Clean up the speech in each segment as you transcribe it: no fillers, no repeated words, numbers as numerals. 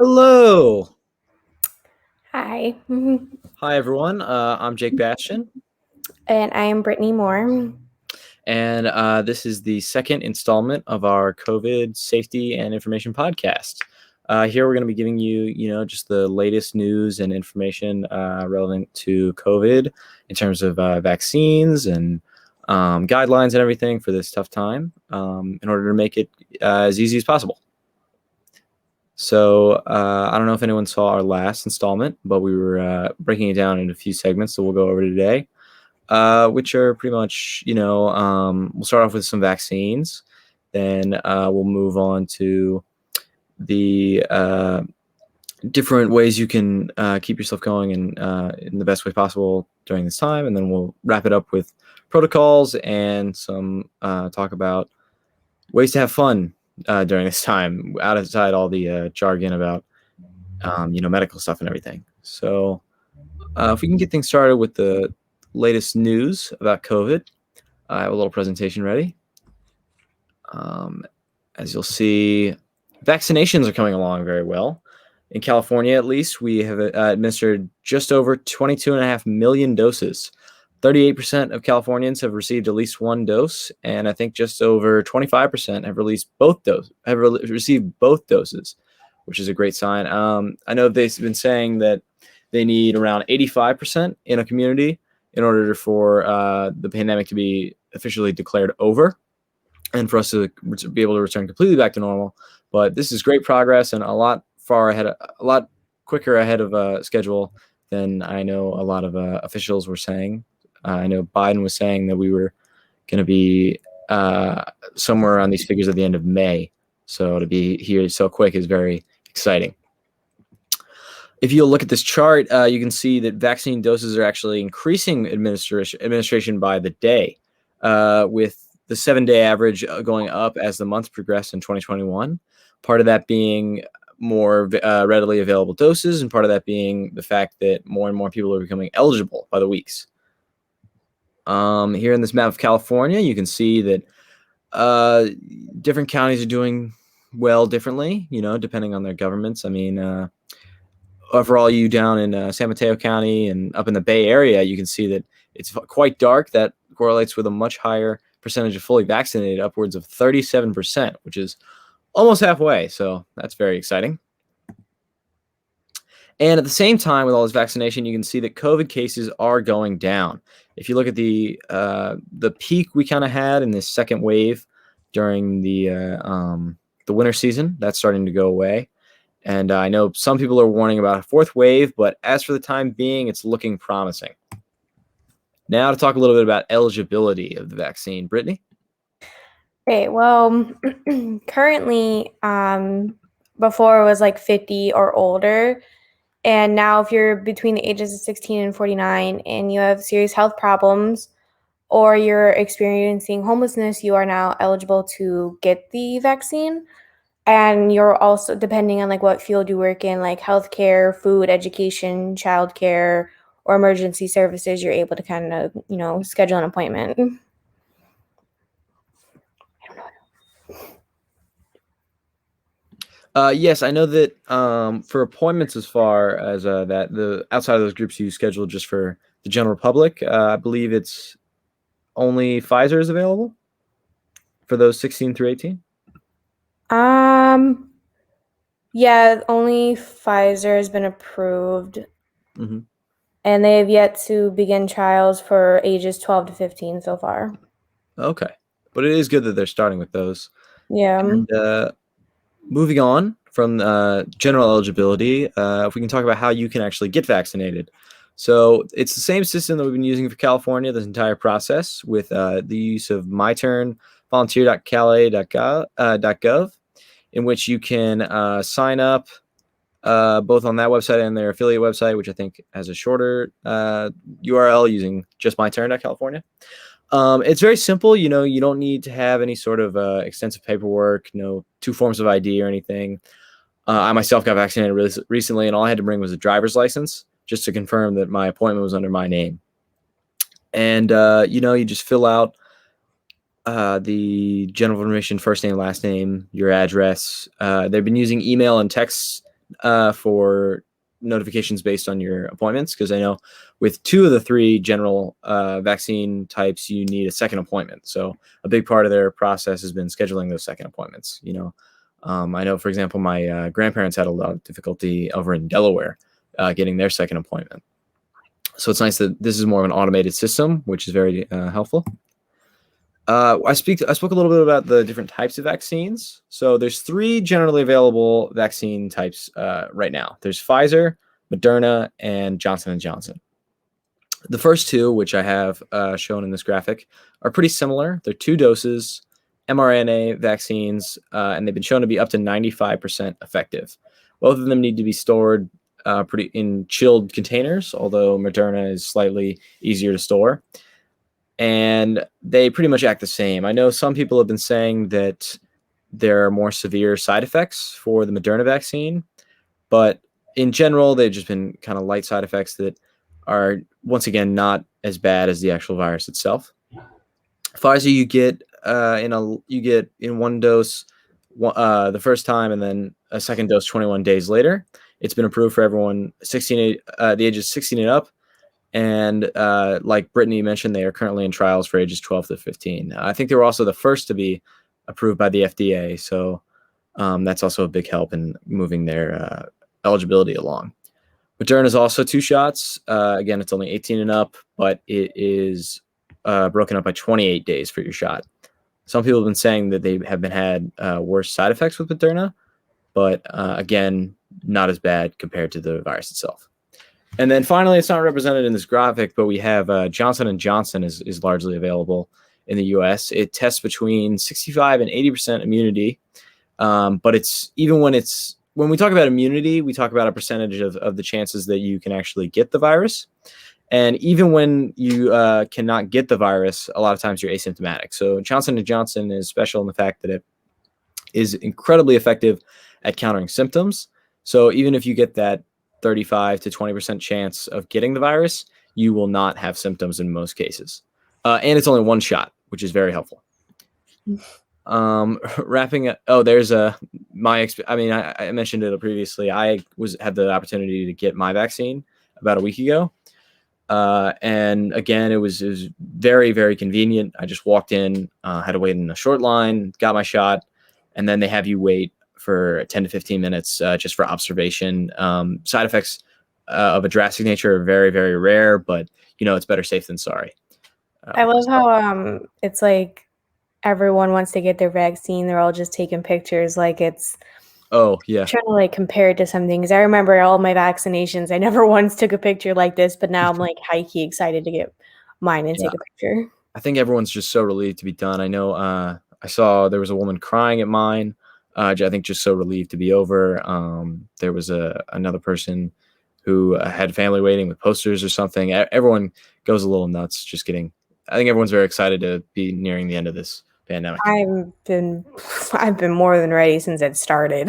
Hello. Hi, Hi, everyone. I'm Jake Bastian, and I am Brittany Moore. and this is the second installment of our COVID safety and information podcast. Here, we're going to be giving you, just the latest news and information relevant to COVID in terms of vaccines and guidelines and everything for this tough time in order to make it as easy as possible. So I don't know if anyone saw our last installment, but we were breaking it down into a few segments that we'll go over today, which are pretty much, we'll start off with some vaccines. Then we'll move on to the different ways you can keep yourself going in the best way possible during this time. And then we'll wrap it up with protocols and some talk about ways to have fun during this time, outside all the jargon about medical stuff and everything. So if we can get things started with the latest news about COVID, I have a little presentation ready. As you'll see, vaccinations are coming along very well. In California, at least, we have administered just over 22.5 million doses. 38% of Californians have received at least one dose, and I think just over 25% have received both doses, which is a great sign. I know they've been saying that they need around 85% in a community in order for the pandemic to be officially declared over and for us to be able to return completely back to normal. But this is great progress and a lot quicker ahead of schedule than I know a lot of officials were saying. I know Biden was saying that we were going to be somewhere around these figures at the end of May. So to be here so quick is very exciting. If you look at this chart, you can see that vaccine doses are actually increasing administration by the day, with the 7-day average going up as the months progress in 2021. Part of that being more readily available doses, and part of that being the fact that more and more people are becoming eligible by the weeks. Here in this map of California, you can see that different counties are doing well differently, depending on their governments. I mean, for all you down in San Mateo County and up in the Bay Area, you can see that it's quite dark. That correlates with a much higher percentage of fully vaccinated, upwards of 37%, which is almost halfway. So that's very exciting. And at the same time, with all this vaccination, you can see that COVID cases are going down. If you look at the peak we kind of had in this second wave during the winter season, that's starting to go away. And I know some people are warning about a fourth wave, but as for the time being, it's looking promising. Now to talk a little bit about eligibility of the vaccine. Brittany? Okay, well, currently, before it was like 50 or older, and now if you're between the ages of 16 and 49 and you have serious health problems or you're experiencing homelessness, you are now eligible to get the vaccine. And you're also, depending on like what field you work in, like healthcare, food, education, childcare, or emergency services, you're able to kind of, schedule an appointment. Yes, I know that for appointments as far as that the outside of those groups you schedule just for the general public, I believe it's only Pfizer is available for those 16 through 18. Yeah, only Pfizer has been approved, Mm-hmm. and they have yet to begin trials for ages 12 to 15 so far. Okay, but it is good that they're starting with those. Yeah. And moving on from general eligibility, if we can talk about how you can actually get vaccinated. So it's the same system that we've been using for California this entire process, with the use of MyTurn, volunteer.cala.gov, in which you can sign up both on that website and their affiliate website, which I think has a shorter URL using just myturn.california. It's very simple. You don't need to have any sort of extensive paperwork, no 2 forms of ID or anything. I myself got vaccinated recently, and all I had to bring was a driver's license just to confirm that my appointment was under my name. And, you just fill out the general information, first name, last name, your address. They've been using email and text for notifications based on your appointments, because I know with 2 of the 3 general vaccine types, you need a second appointment. So a big part of their process has been scheduling those second appointments. I know, for example, my grandparents had a lot of difficulty over in Delaware getting their second appointment. So it's nice that this is more of an automated system, which is very helpful. I spoke a little bit about the different types of vaccines. So there's 3 generally available vaccine types right now. There's Pfizer, Moderna, and Johnson & Johnson. The first 2, which I have shown in this graphic, are pretty similar. They're 2 doses, mRNA vaccines, and they've been shown to be up to 95% effective. Both of them need to be stored pretty in chilled containers, although Moderna is slightly easier to store. And they pretty much act the same. I know some people have been saying that there are more severe side effects for the Moderna vaccine, but in general, they've just been kind of light side effects that are, once again, not as bad as the actual virus itself. Pfizer, you get in one dose the first time, and then a second dose 21 days later. It's been approved for everyone the ages 16 and up. And like Brittany mentioned, they are currently in trials for ages 12 to 15. I think they were also the first to be approved by the FDA. So that's also a big help in moving their eligibility along. Moderna is also 2 shots. Again, it's only 18 and up, but it is broken up by 28 days for your shot. Some people have been saying that they have had worse side effects with Moderna, but again, not as bad compared to the virus itself. And then finally, it's not represented in this graphic, but we have Johnson & Johnson is largely available in the U.S. It tests between 65 and 80% immunity, but it's even when we talk about immunity, we talk about a percentage of the chances that you can actually get the virus. And even when you cannot get the virus, a lot of times you're asymptomatic. So Johnson & Johnson is special in the fact that it is incredibly effective at countering symptoms. So even if you get that 35 to 20% chance of getting the virus, you will not have symptoms in most cases. And it's only 1 shot, which is very helpful. Wrapping up. Oh, there's I mentioned it previously. I had the opportunity to get my vaccine about a week ago. And again, it was very, very convenient. I just walked in, had to wait in a short line, got my shot, and then they have you wait for 10 to 15 minutes just for observation. Side effects of a drastic nature are very, very rare, but it's better safe than sorry. I love how it's like everyone wants to get their vaccine. They're all just taking pictures like it's trying to like compare it to something. Because I remember all my vaccinations, I never once took a picture like this, but now I'm like high-key excited to get mine and take a picture. I think everyone's just so relieved to be done. I know I saw there was a woman crying at mine. I think just so relieved to be over. There was another person who had family waiting with posters or something. Everyone goes a little nuts just getting. I think everyone's very excited to be nearing the end of this pandemic. I've been more than ready since it started.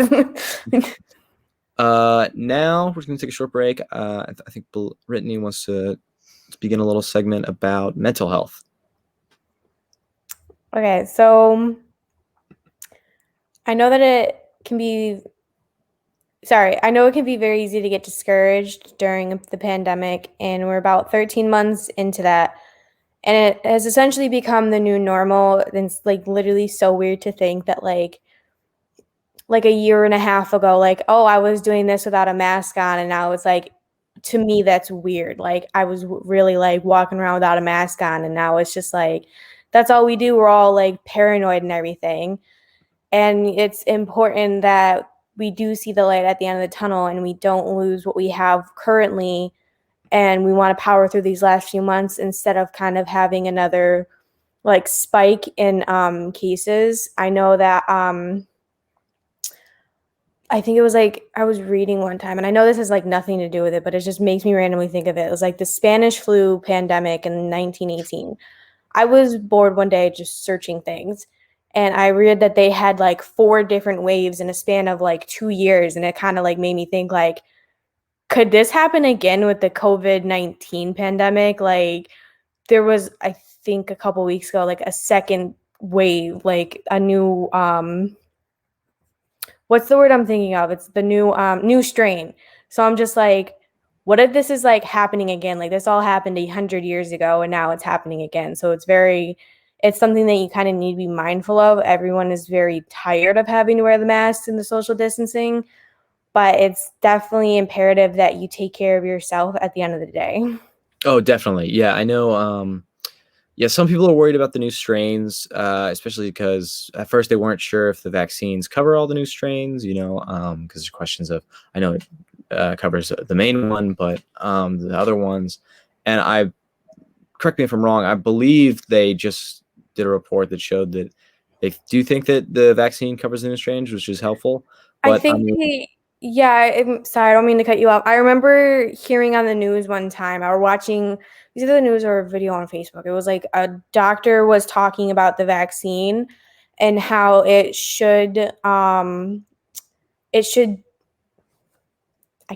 Now we're going to take a short break. I think Brittany wants to begin a little segment about mental health. Okay, so I know it can be very easy to get discouraged during the pandemic, and we're about 13 months into that. And it has essentially become the new normal. And it's like literally so weird to think that like a year and a half ago, like, oh, I was doing this without a mask on. And now it's like, to me, that's weird. Like I was really like walking around without a mask on. And now it's just like, that's all we do. We're all like paranoid and everything. And it's important that we do see the light at the end of the tunnel and we don't lose what we have currently. And we want to power through these last few months instead of kind of having another like spike in cases. I know that I think it was like I was reading one time, and I know this has like nothing to do with it, but it just makes me randomly think of it. It was like the Spanish flu pandemic in 1918. I was bored one day just searching things, and I read that they had like 4 different waves in a span of like 2 years, and it kind of like made me think like, could this happen again with the COVID-19 pandemic? Like there was, I think a couple weeks ago, like a second wave, like a new what's the word I'm thinking of? It's the new strain. So I'm just like, what if this is like happening again? Like this all happened 100 years ago and now it's happening again. So it's something that you kind of need to be mindful of. Everyone is very tired of having to wear the masks and the social distancing, but it's definitely imperative that you take care of yourself at the end of the day. Oh, definitely. Yeah, I know. Yeah, some people are worried about the new strains, especially because at first they weren't sure if the vaccines cover all the new strains, because there's questions of, I know it covers the main one, but the other ones. And correct me if I'm wrong, I believe they just did a report that showed that they do think that the vaccine covers the new strains, which is helpful. I But I think mean, yeah, sorry, I don't mean to cut you off. I remember hearing on the news one time, or watching either the news or a video on Facebook. It was like a doctor was talking about the vaccine and how it should, I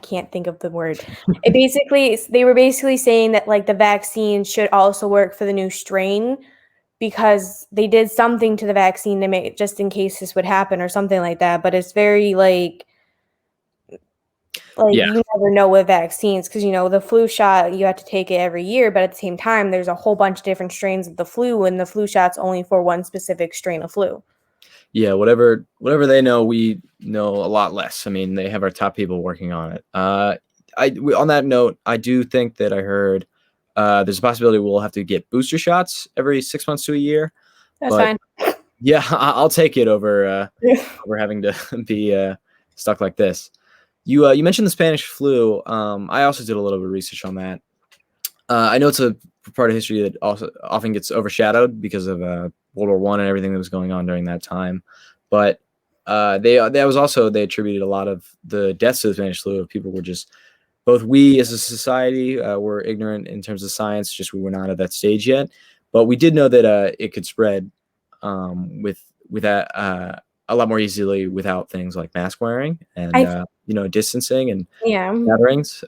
can't think of the word. They were basically saying that like the vaccine should also work for the new strain because they did something to the vaccine to make just in case this would happen or something like that. But it's very like yeah, you never know with vaccines because the flu shot you have to take it every year, but at the same time there's a whole bunch of different strains of the flu and the flu shot's only for one specific strain of flu. yeah, whatever they know, we know a lot less. I mean, they have our top people working on it. On that note, I do think that I heard there's a possibility we'll have to get booster shots every 6 months to a year. That's But fine. yeah, I'll take it over having to be stuck like this. You mentioned the Spanish flu. I also did a little bit of research on that. I know it's a part of history that also often gets overshadowed because of World War I and everything that was going on during that time. But they attributed a lot of the deaths to the Spanish flu. People were just both we as a society were ignorant in terms of science. Just we were not at that stage yet. But we did know that it could spread with that a lot more easily without things like mask wearing and I distancing and Yeah. gatherings,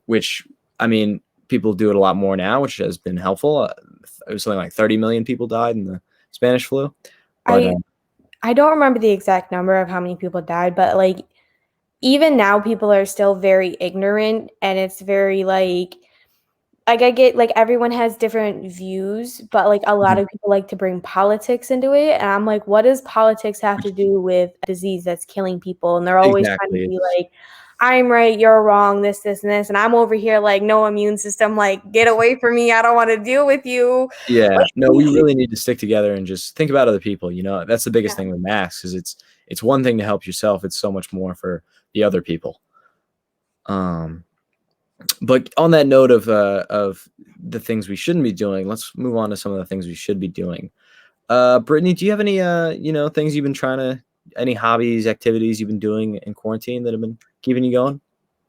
which I mean, people do it a lot more now, which has been helpful. It was something like 30 million people died in the Spanish flu, but I I don't remember the exact number of how many people died, but like even now people are still very ignorant and it's very like I get like everyone has different views, but like a lot mhm, of people like to bring politics into it. And I'm like, what does politics have to do with a disease that's killing people? And they're always trying to exactly. be like, I'm right, you're wrong, this, and this. And I'm over here like, no immune system, like, get away from me. I don't want to deal with you. Yeah, no, we Like, really need to stick together and just think about other people. That's the biggest thing with masks is it's one thing to help yourself. It's so much more for the other people. Um, but on that note of the things we shouldn't be doing, let's move on to some of the things we should be doing. Brittany, do you have any things you've been any hobbies, activities you've been doing in quarantine that have been keeping you going?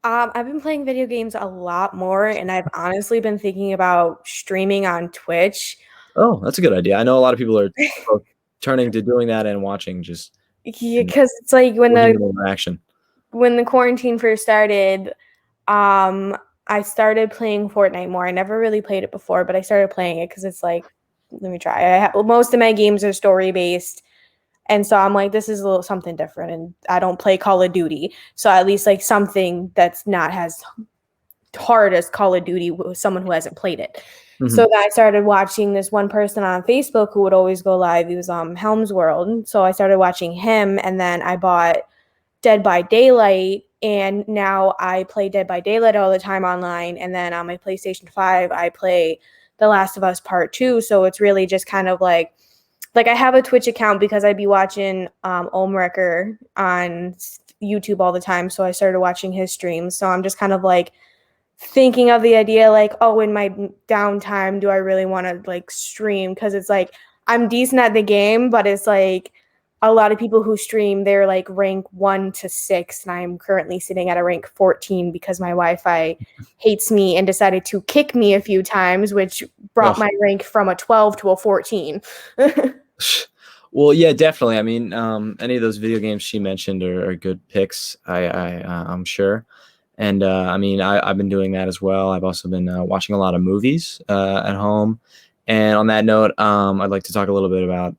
I've been playing video games a lot more, and I've honestly been thinking about streaming on Twitch. Oh, that's a good idea. I know a lot of people are both turning to doing that and watching just Yeah, and because it's like more human interaction. when the quarantine first started, um, I started playing Fortnite more. I never really played it before, but I started playing it because it's like, let me try. Most of my games are story based, and so I'm like, this is a little something different. And I don't play Call of Duty, so at least like something that's not as hard as Call of Duty with someone who hasn't played it. So Mhm. then I started watching this one person on Facebook who would always go live. He was Helm's World. So I started watching him, and then I bought Dead by Daylight, and now I play Dead by Daylight all the time online. And then on my PlayStation 5, I play The Last of Us Part 2. So it's really just kind of like I have a Twitch account because I'd be watching Olmrecker on YouTube all the time. So I started watching his streams. So I'm just kind of like thinking of the idea like, oh, in my downtime, do I really want to like stream? Because it's like I'm decent at the game, but it's like a lot of people who stream, they're like rank 1 to 6, and I'm currently sitting at a rank 14 because my Wi-Fi hates me and decided to kick me a few times, which brought Ugh. my rank from a 12 to a 14. Well, yeah, definitely. I mean, any of those video games she mentioned are good picks. I'm sure. And I mean, I've been doing that as well. I've also been watching a lot of movies at home. And on that note, I'd like to talk a little bit about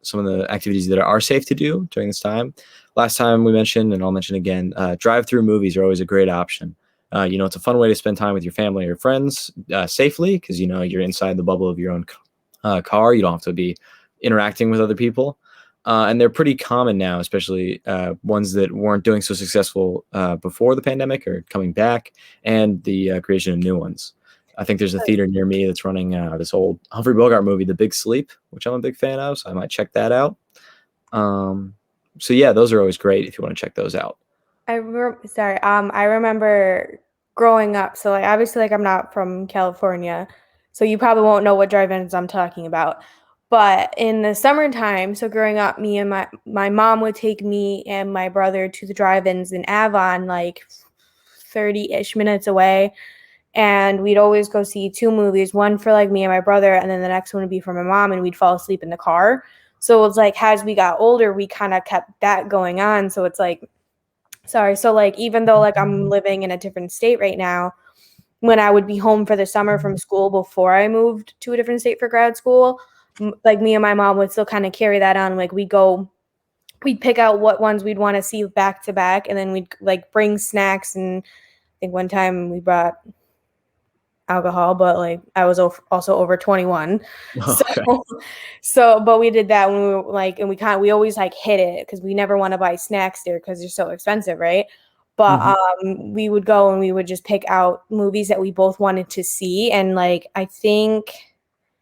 some of the activities that are safe to do during this time. last time we mentioned, and I'll mention again, drive-through movies are always a great option. It's a fun way to spend time with your family or friends safely because, you're inside the bubble of your own car. You don't have to be interacting with other people. And they're pretty common now, especially ones that weren't doing so successful before the pandemic or coming back, and the creation of new ones. I think there's a theater near me that's running this old Humphrey Bogart movie, The Big Sleep, which I'm a big fan of, so I might check that out. So yeah, those are always great if you want to check those out. I remember growing up. So like obviously like I'm not from California, so you probably won't know what drive-ins I'm talking about. But in the summertime, so growing up, me and my mom would take me and my brother to the drive-ins in Avon, like 30-ish minutes away. And we'd always go see two movies, one for like me and my brother, and then the next one would be for my mom, and we'd fall asleep in the car. So it's like as we got older, we kind of kept that going on. So it's like, sorry. So like even though like I'm living in a different state right now, when I would be home for the summer from school before I moved to a different state for grad school, like me and my mom would still kind of carry that on. Like we'd pick out what ones we'd want to see back to back, and then we'd like bring snacks. And I think one time we brought alcohol, but like I was also over 21. So, Okay. but we did that when we were like, and we always like hit it because we never want to buy snacks there because they're so expensive, right? But we would go and we would just pick out movies that we both wanted to see. And like, I think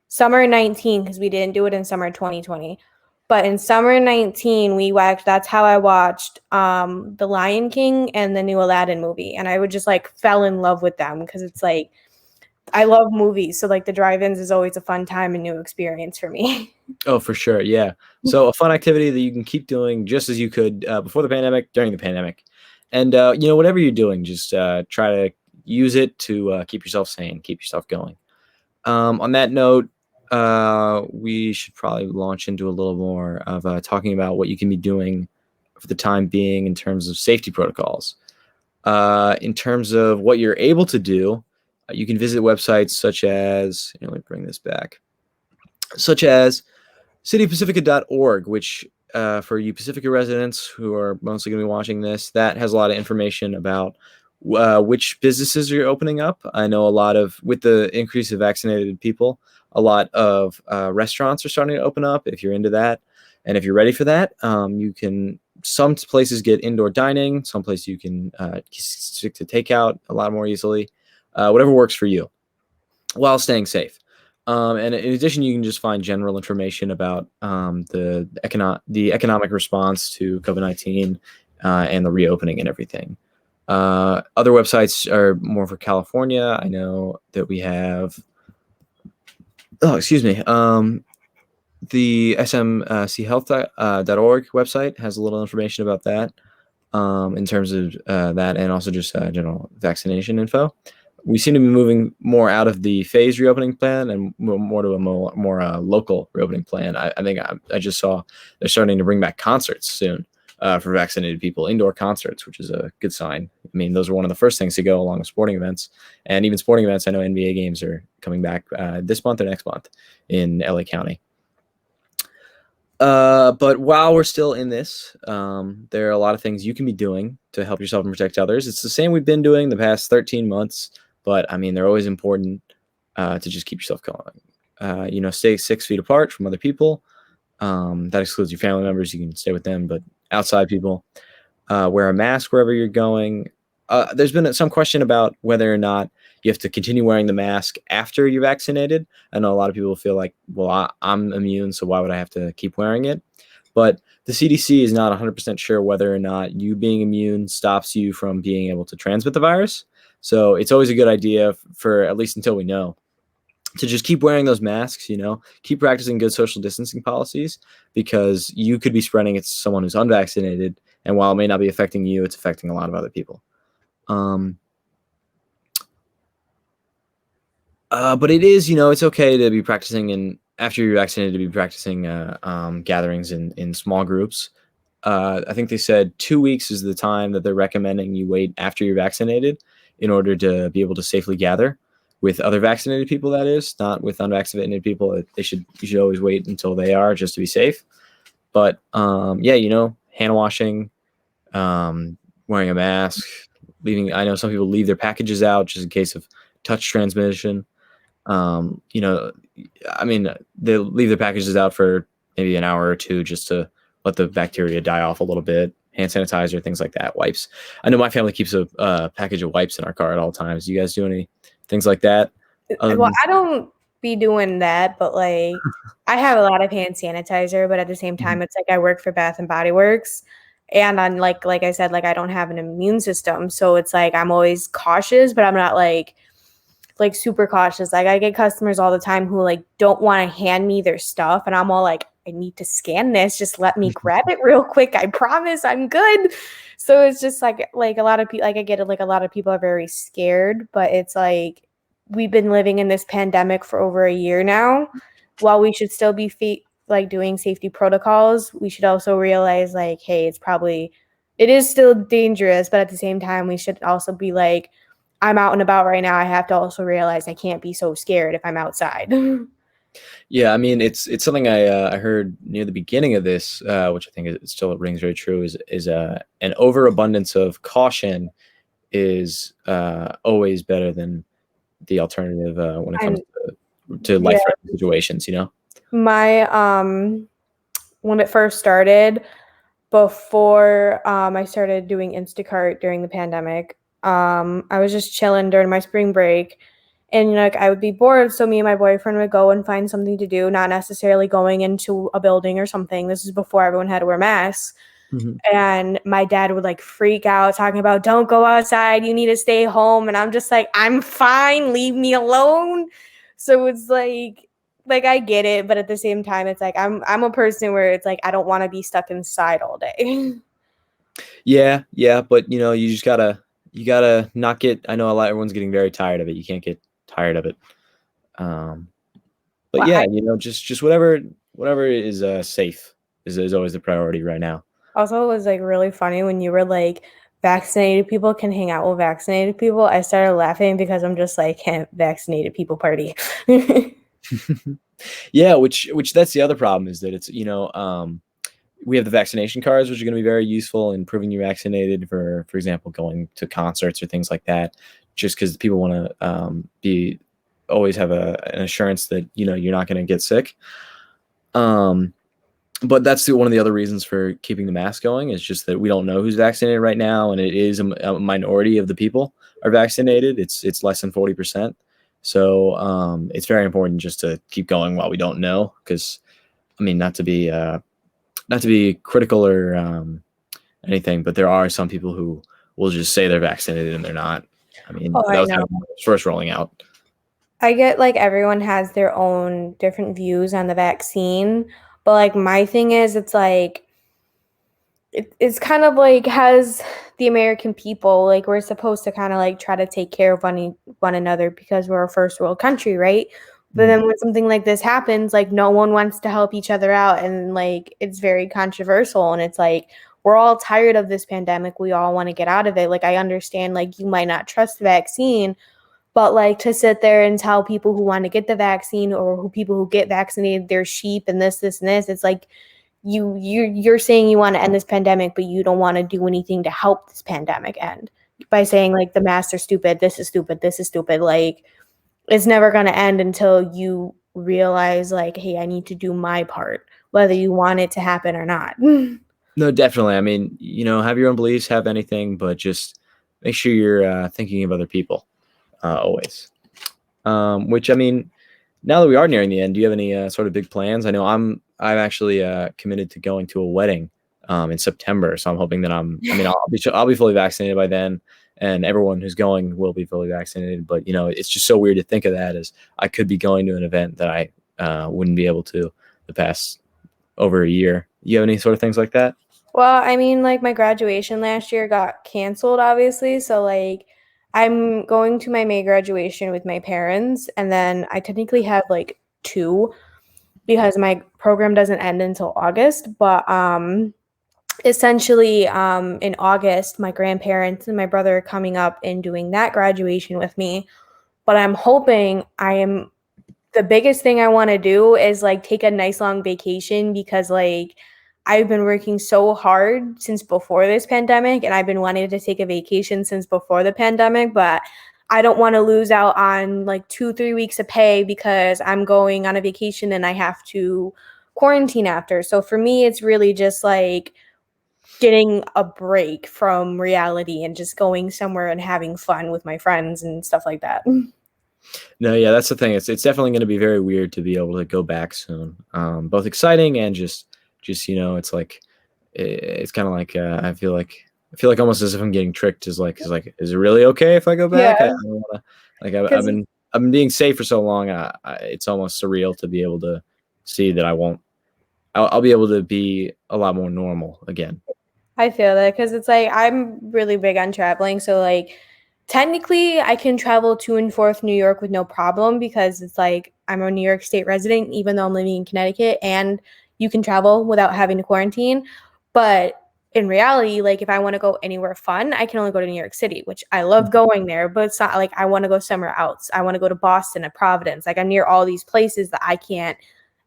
summer 19, because we didn't do it in summer 2020. But in summer 19, that's how I watched The Lion King and the new Aladdin movie. And I would just like fell in love with them because it's like, I love movies, so like the drive-ins is always a fun time and new experience for me. Oh, for sure. Yeah. So a fun activity that you can keep doing just as you could before the pandemic, during the pandemic. And, whatever you're doing, just try to use it to keep yourself sane, keep yourself going. On that note, we should probably launch into a little more of talking about what you can be doing for the time being in terms of safety protocols. In terms of what you're able to do, you can visit websites such as, let me bring this back, such as citypacifica.org, which for you Pacifica residents who are mostly going to be watching this, that has a lot of information about which businesses are opening up. I know with the increase of vaccinated people, a lot of restaurants are starting to open up if you're into that. And if you're ready for that, some places get indoor dining, some places you can stick to takeout a lot more easily, whatever works for you while staying safe. And in addition, you can just find general information about the economic response to COVID-19 and the reopening and everything. Other websites are more for California. I know that we have, the smchealth.org website has a little information about that in terms of that, and also just general vaccination info. We seem to be moving more out of the phased reopening plan and more to a more local reopening plan. I think I just saw they're starting to bring back concerts soon for vaccinated people, indoor concerts, which is a good sign. I mean, those are one of the first things to go along with sporting events. And even sporting events, I know NBA games are coming back this month or next month in LA County. But while we're still in this, there are a lot of things you can be doing to help yourself and protect others. It's the same we've been doing the past 13 months. But I mean, they're always important to just keep yourself going. Stay 6 feet apart from other people. That excludes your family members. You can stay with them, but outside people, wear a mask wherever you're going. There's been some question about whether or not you have to continue wearing the mask after you're vaccinated. I know a lot of people feel like, well, I'm immune, so why would I have to keep wearing it? But the CDC is not 100% sure whether or not you being immune stops you from being able to transmit the virus. So it's always a good idea for at least until we know to just keep wearing those masks, keep practicing good social distancing policies because you could be spreading it to someone who's unvaccinated. And while it may not be affecting you, it's affecting a lot of other people. But it is, it's okay to be practicing after you're vaccinated to be practicing gatherings in small groups. I think they said 2 weeks is the time that they're recommending you wait after you're vaccinated in order to be able to safely gather with other vaccinated people, that is, not with unvaccinated people. You should always wait until they are just to be safe. But hand washing, wearing a mask, leaving. I know some people leave their packages out just in case of touch transmission. You know, I mean, they leave their packages out for maybe an hour or two just to let the bacteria die off a little bit. Hand sanitizer, things like that, wipes. I know my family keeps a package of wipes in our car at all times. Do you guys do any things like that? Well, I don't be doing that, but like I have a lot of hand sanitizer, but at the same Mhm. time, it's like I work for Bath and Body Works, and I'm like I said, like I don't have an immune system, so it's like I'm always cautious, but I'm not like super cautious. Like I get customers all the time who like don't want to hand me their stuff, and I'm all like, I need to scan this. Just let me grab it real quick. I promise I'm good. So it's just like a lot of people like I get it. Like a lot of people are very scared, but it's like we've been living in this pandemic for over a year now. While we should still be like doing safety protocols, we should also realize like, hey, it is still dangerous, but at the same time, we should also be like, I'm out and about right now. I have to also realize I can't be so scared if I'm outside. Yeah, I mean, it's something I heard near the beginning of this, which I think it still rings very true. Is an overabundance of caution is always better than the alternative when it comes And to yeah, life threatening situations. You know. my when it first started, before I started doing Instacart during the pandemic, I was just chilling during my spring break. And like I would be bored, so me and my boyfriend would go and find something to do, not necessarily going into a building or something. This is before everyone had to wear masks. Mhm. And my dad would like freak out talking about don't go outside, you need to stay home, and I'm just like I'm fine, leave me alone. So it's like I get it, but at the same time it's like I'm a person where it's like I don't want to be stuck inside all day. Yeah, yeah, but you gotta not get. I know a lot. Everyone's getting very tired of it. You can't get tired of it. Um, but Well, yeah, I just whatever is safe is always the priority right now. also it was like really funny when you were like vaccinated people can hang out with vaccinated people. I started laughing because I'm just like can't vaccinated people party. Yeah, which that's the other problem is that it's we have the vaccination cards, which are going to be very useful in proving you're vaccinated for example, going to concerts or things like that. Just because people want to be always have an assurance that you're not going to get sick. Um, but that's one of the other reasons for keeping the mask going is just that we don't know who's vaccinated right now, and it is a minority of the people are vaccinated. It's less than 40%. So it's very important just to keep going while we don't know, because I mean, not to be critical or anything, but there are some people who will just say they're vaccinated and they're not. I mean, Oh, that I was know. kind of when it was first rolling out. I get like everyone has their own different views on the vaccine, but like my thing is it's like it's kind of like has the American people like we're supposed to kind of like try to take care of one another because we're a first world country, right? But Mhm. then when something like this happens, like no one wants to help each other out, and like it's very controversial, and it's like we're all tired of this pandemic. We all want to get out of it. Like I understand like you might not trust the vaccine, but like to sit there and tell people who want to get the vaccine or who people who get vaccinated they're sheep and this and this, it's like you're saying you want to end this pandemic, but you don't want to do anything to help this pandemic end by saying like the masks are stupid, this is stupid, this is stupid. Like it's never going to end until you realize like, hey, I need to do my part, whether you want it to happen or not. No, definitely. I mean, have your own beliefs, have anything, but just make sure you're thinking of other people always. Which I mean, now that we are nearing the end, do you have any sort of big plans? I know I'm actually committed to going to a wedding in September, so I'm hoping that I mean, I'll be fully vaccinated by then, and everyone who's going will be fully vaccinated. But it's just so weird to think of that as I could be going to an event that I wouldn't be able to the past over a year. You have any sort of things like that? Well, I mean, like my graduation last year got canceled, obviously. So, like, I'm going to my May graduation with my parents, and then I technically have like two because my program doesn't end until August. But essentially, in August, my grandparents and my brother are coming up and doing that graduation with me. But I'm hoping the biggest thing I want to do is like take a nice long vacation because like I've been working so hard since before this pandemic, and I've been wanting to take a vacation since before the pandemic, but I don't want to lose out on like 2-3 weeks of pay because I'm going on a vacation and I have to quarantine after. So for me, it's really just like getting a break from reality and just going somewhere and having fun with my friends and stuff like that. No, yeah, that's the thing. It's definitely going to be very weird to be able to go back soon. Both exciting and just it's like it's kind of like I feel like almost as if I'm getting tricked. Is it really okay if I go back? I Yeah, don't want to. Like because I've been being safe for so long. It's almost surreal to be able to see that I won't. I'll be able to be a lot more normal again. I feel that because it's like I'm really big on traveling. So like technically I can travel to and forth New York with no problem because it's like I'm a New York State resident, even though I'm living in Connecticut, and you can travel without having to quarantine. But in reality, like if I want to go anywhere fun, I can only go to New York City, which I love going there, but it's not like I want to go somewhere else. I want to go to Boston and Providence. Like I'm near all these places that I can't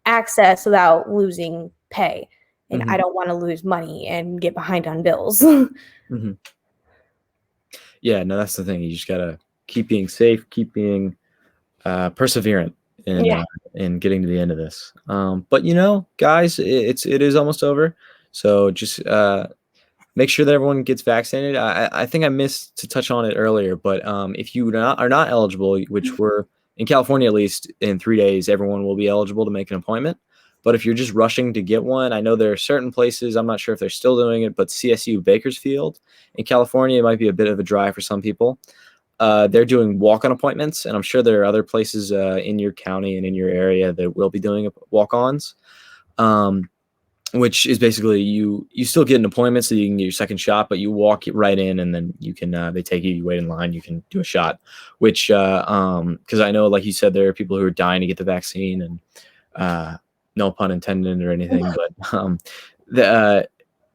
access without losing pay. And I Hmm. don't want to lose money and get behind on bills. Hmm. Yeah, no, that's the thing. You just gotta keep being safe, keep being perseverant Yeah. in getting to the end of this. But guys, it is almost over. So just make sure that everyone gets vaccinated. I think I missed to touch on it earlier, but if you are not eligible, which we're in California at least in 3 days, everyone will be eligible to make an appointment. But if you're just rushing to get one, I know there are certain places, I'm not sure if they're still doing it, but CSU Bakersfield in California, it might be a bit of a drive for some people. They're doing walk-on appointments, and I'm sure there are other places in your county and in your area that will be doing walk-ons. Which is basically you still get an appointment so you can get your second shot, but you walk right in and then you can they take you wait in line, you can do a shot, which because I know, like you said, there are people who are dying to get the vaccine, and no pun intended or anything, but the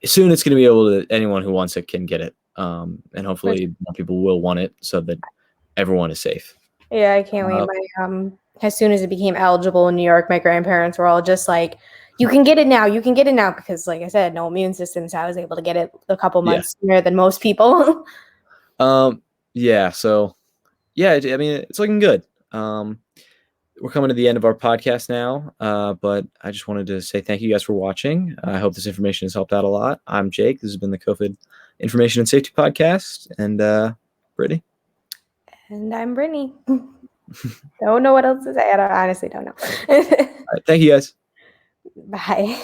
soon it's going to be able to, anyone who wants it can get it, and hopefully more people will want it so that everyone is safe. Yeah, I can't wait. uh, My as soon as it became eligible in New York, my grandparents were all just like, "You can get it now. You can get it now." Because, like I said, no immune system, so I was able to get it a couple yeah. months sooner than most people. Yeah, so yeah, I mean, it's looking good. We're coming to the end of our podcast now, but I just wanted to say thank you guys for watching. I hope this information has helped out a lot. I'm Jake. This has been the COVID Information and Safety Podcast, and Brittany. And I'm Brittany. Don't know what else to say. I honestly don't know. All right, thank you guys. Bye.